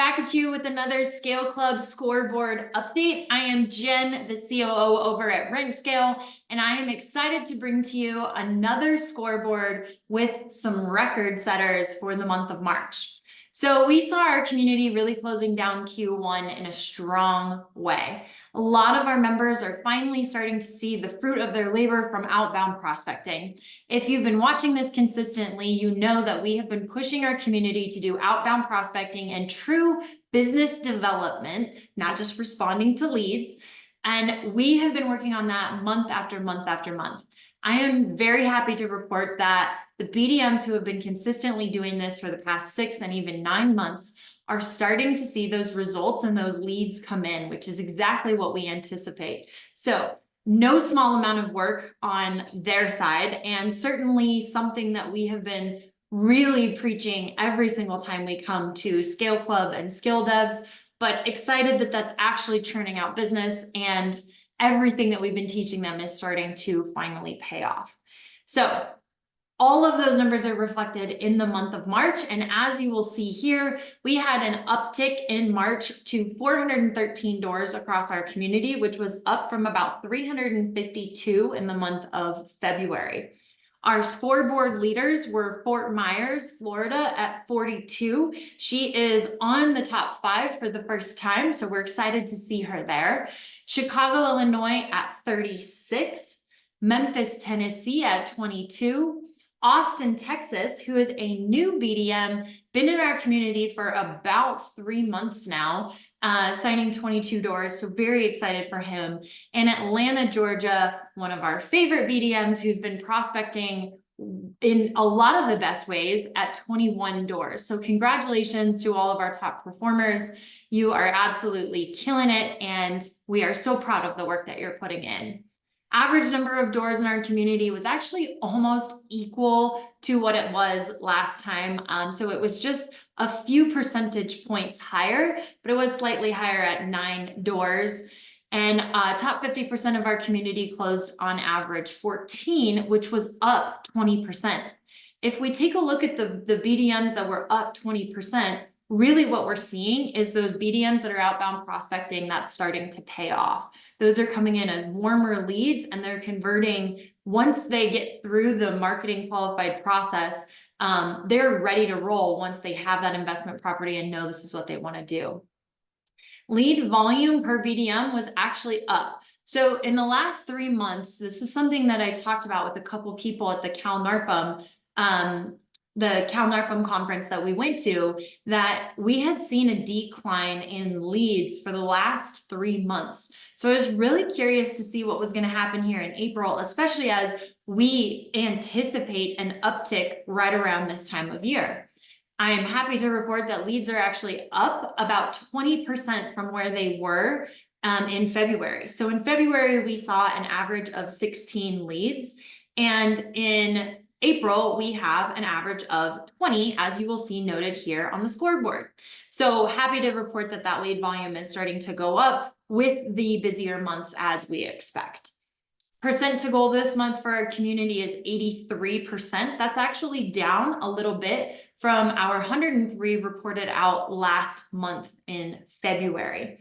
back at you with another Scale Club scoreboard update. I am Jen, the COO over at Rent Scale, and I am excited to bring to you another scoreboard with some record setters for the month of March. So we saw our community really closing down Q1 in a strong way. A lot of our members are finally starting to see the fruit of their labor from outbound prospecting. If you've been watching this consistently, you know that we have been pushing our community to do outbound prospecting and true business development, not just responding to leads. And we have been working on that month after month after month. I am very happy to report that the BDMs who have been consistently doing this for the past 6 and even 9 months are starting to see those results and those leads come in, which is exactly what we anticipate. So no small amount of work on their side, and certainly something that we have been really preaching every single time we come to Scale Club and Skill Devs, but excited that that's actually churning out business and everything that we've been teaching them is starting to finally pay off. So all of those numbers are reflected in the month of March. And as you will see here, we had an uptick in March to 413 doors across our community, which was up from about 352 in the month of February. Our scoreboard leaders were Fort Myers, Florida at 42. She is on the top 5 for the first time, so we're excited to see her there. Chicago, Illinois at 36. Memphis, Tennessee at 22. Austin, Texas, who is a new BDM, been in our community for about 3 months now, signing 22 doors, so very excited for him. And Atlanta, Georgia, one of our favorite BDMs who's been prospecting in a lot of the best ways at 21 doors. So congratulations to all of our top performers. You are absolutely killing it, and we are so proud of the work that you're putting in. Average number of doors in our community was actually almost equal to what it was last time. So it was just a few percentage points higher, but it was slightly higher at 9 doors. And top 50% of our community closed on average 14, which was up 20%. If we take a look at the BDMs that were up 20%, really what we're seeing is those BDMs that are outbound prospecting that's starting to pay off. Those are coming in as warmer leads, and they're converting once they get through the marketing qualified process. They're ready to roll once they have that investment property and know this is what they want to do. Lead volume per BDM was actually up. So in the last 3 months, this is something that I talked about with a couple people at the Cal NARPM conference that we went to, that we had seen a decline in leads for the last 3 months. So I was really curious to see what was going to happen here in April, especially as we anticipate an uptick right around this time of year. I am happy to report that leads are actually up about 20% from where they were in February. So in February, we saw an average of 16 leads, and in April, we have an average of 20, as you will see noted here on the scoreboard. So happy to report that that lead volume is starting to go up with the busier months as we expect. Percent to goal this month for our community is 83%. That's actually down a little bit from our 103 reported out last month in February.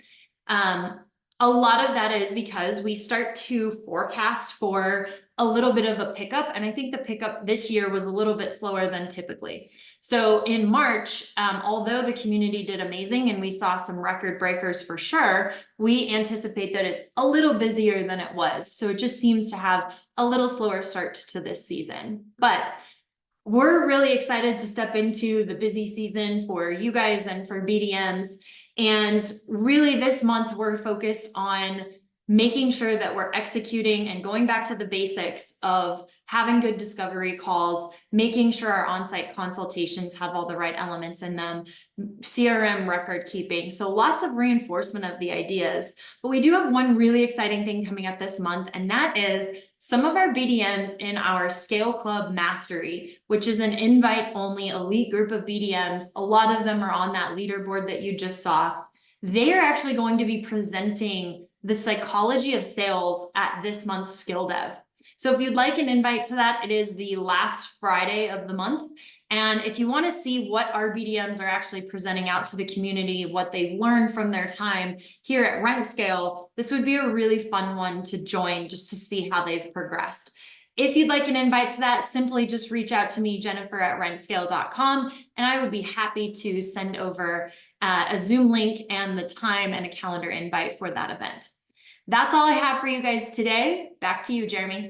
A lot of that is because we start to forecast for a little bit of a pickup, and I think the pickup this year was a little bit slower than typically. So in March, although the community did amazing and we saw some record breakers for sure, we anticipate that it's a little busier than it was. So it just seems to have a little slower start to this season. But we're really excited to step into the busy season for you guys and for BDMs. And really this month, we're focused on making sure that we're executing and going back to the basics of having good discovery calls, making sure our on-site consultations have all the right elements in them, CRM record keeping. So lots of reinforcement of the ideas. But we do have one really exciting thing coming up this month, and that is some of our BDMs in our Scale Club Mastery, which is an invite-only elite group of BDMs. A lot of them are on that leaderboard that you just saw. They are actually going to be presenting the psychology of sales at this month's Skill Dev. So if you'd like an invite to that, it is the last Friday of the month. And if you want to see what our BDMs are actually presenting out to the community, what they've learned from their time here at Rent Scale, this would be a really fun one to join just to see how they've progressed. If you'd like an invite to that, simply just reach out to me, Jennifer@rentscale.com, and I would be happy to send over a Zoom link and the time and a calendar invite for that event. That's all I have for you guys today. Back to you, Jeremy.